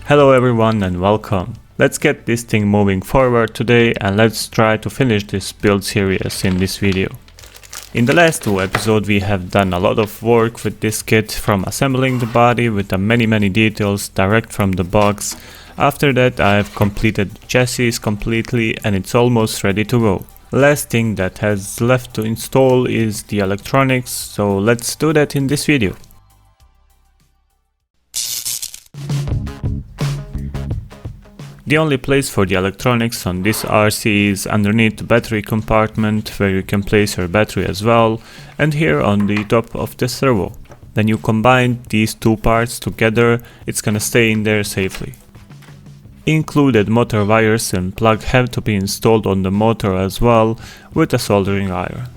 Hello everyone and welcome. Let's get this thing moving forward today and let's try to finish this build series in this video. In the last two episodes we have done a lot of work with this kit, from assembling the body with the many details direct from the box. After that I have completed the chassis completely and it's almost ready to go. Last thing that has left to install is the electronics, so let's do that in this video. The only place for the electronics on this RC is underneath the battery compartment, where you can place your battery as well, and here on the top of the servo. When you combine these two parts together, it's gonna stay in there safely. Included motor wires and plug have to be installed on the motor as well, with a soldering iron.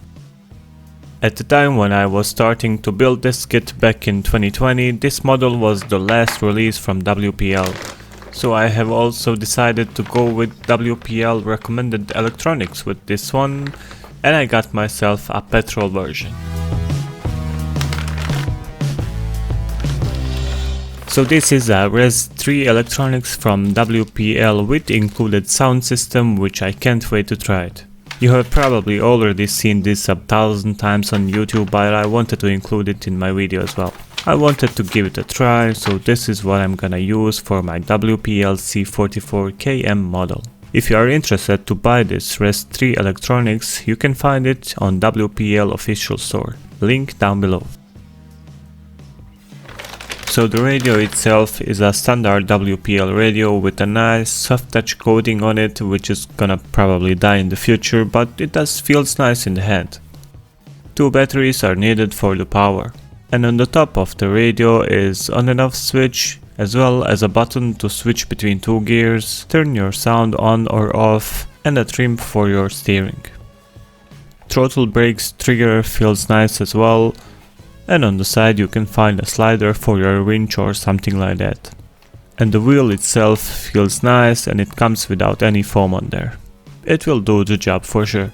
At the time when I was starting to build this kit back in 2020, this model was the last release from WPL. So I have also decided to go with WPL recommended electronics with this one, and I got myself a petrol version. So this is a Res 3 electronics from WPL with included sound system, which I can't wait to try it. You have probably already seen this 1,000 times on YouTube, but I wanted to include it in my video as well. I wanted to give it a try, so this is what I'm gonna use for my WPL C44 KM model. If you are interested to buy this Res 3 electronics, you can find it on WPL official store, link down below. So the radio itself is a standard WPL radio with a nice soft touch coating on it, which is gonna probably die in the future, but it does feels nice in the hand. Two batteries are needed for the power. And on the top of the radio is on and off switch, as well as a button to switch between two gears, turn your sound on or off, and a trim for your steering. Throttle brakes trigger feels nice as well, and on the side you can find a slider for your winch or something like that. And the wheel itself feels nice and it comes without any foam on there. It will do the job for sure.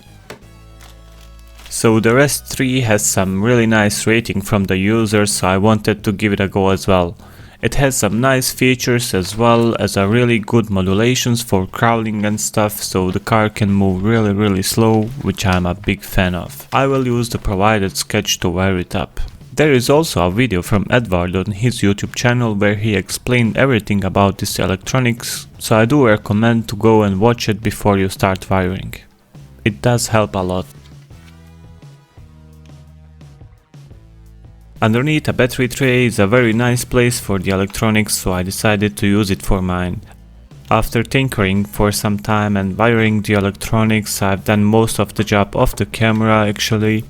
So the Res 3 has some really nice rating from the users, so I wanted to give it a go as well. It has some nice features as well as a really good modulations for crawling and stuff, so the car can move really slow, which I'm a big fan of. I will use the provided sketch to wire it up. There is also a video from Edward on his YouTube channel where he explained everything about this electronics, so I do recommend to go and watch it before you start wiring. It does help a lot. Underneath a battery tray is a very nice place for the electronics, so I decided to use it for mine. After tinkering for some time and wiring the electronics, I've done most of the job off the camera actually.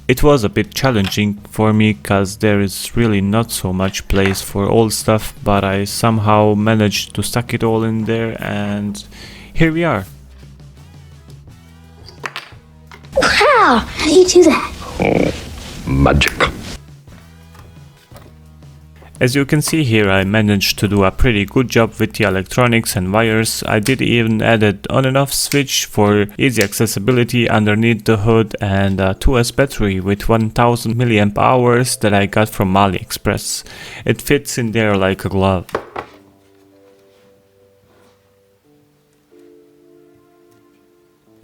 It was a bit challenging for me cause there is really not so much place for all stuff, but I somehow managed to stuck it all in there and here we are. Wow, how do you do that? Oh, magic. As you can see here, I managed to do a pretty good job with the electronics and wires. I did even added on and off switch for easy accessibility underneath the hood and a 2S battery with 1000 mAh that I got from AliExpress. It fits in there like a glove.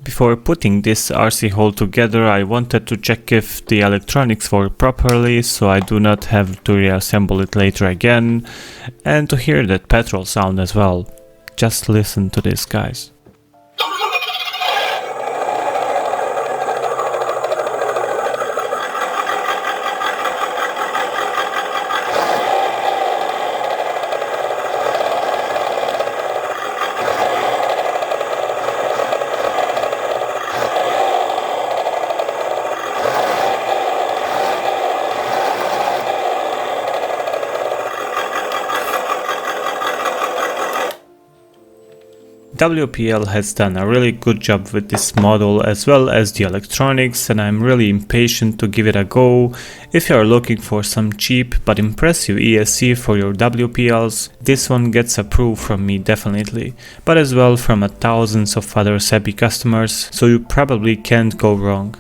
Before putting this RC whole together, I wanted to check if the electronics work properly, so I do not have to reassemble it later again, and to hear that petrol sound as well. Just listen to this, guys. WPL has done a really good job with this model as well as the electronics, and I'm really impatient to give it a go. If you are looking for some cheap but impressive ESC for your WPLs, this one gets approved from me definitely, but as well from thousands of other savvy customers, so you probably can't go wrong.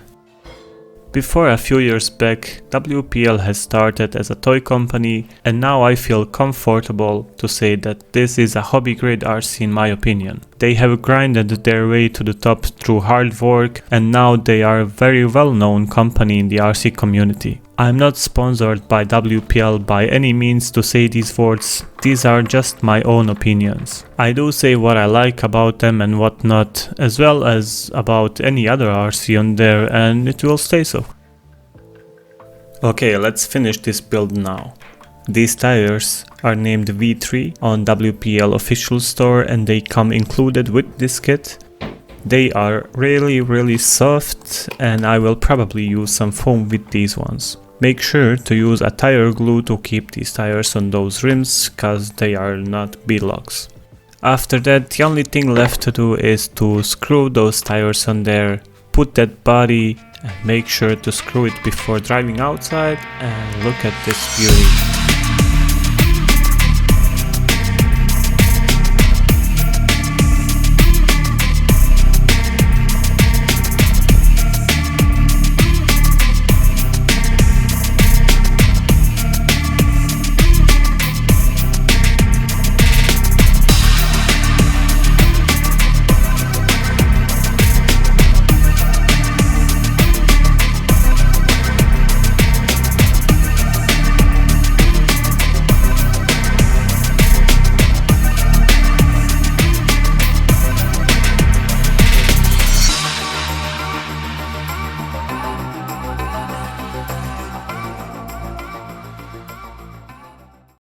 Before a few years back, WPL has started as a toy company, and now I feel comfortable to say that this is a hobby grade RC in my opinion. They have grinded their way to the top through hard work, and now they are a very well known company in the RC community. I'm not sponsored by WPL by any means to say these words, these are just my own opinions. I do say what I like about them and what not, as well as about any other RC on there, and it will stay so. Okay, let's finish this build now. These tires are named V3 on WPL official store and they come included with this kit. They are really soft and I will probably use some foam with these ones. Make sure to use a tire glue to keep these tires on those rims, cause they are not beadlocks. After that, the only thing left to do is to screw those tires on there, put that body, and make sure to screw it before driving outside, and look at this beauty.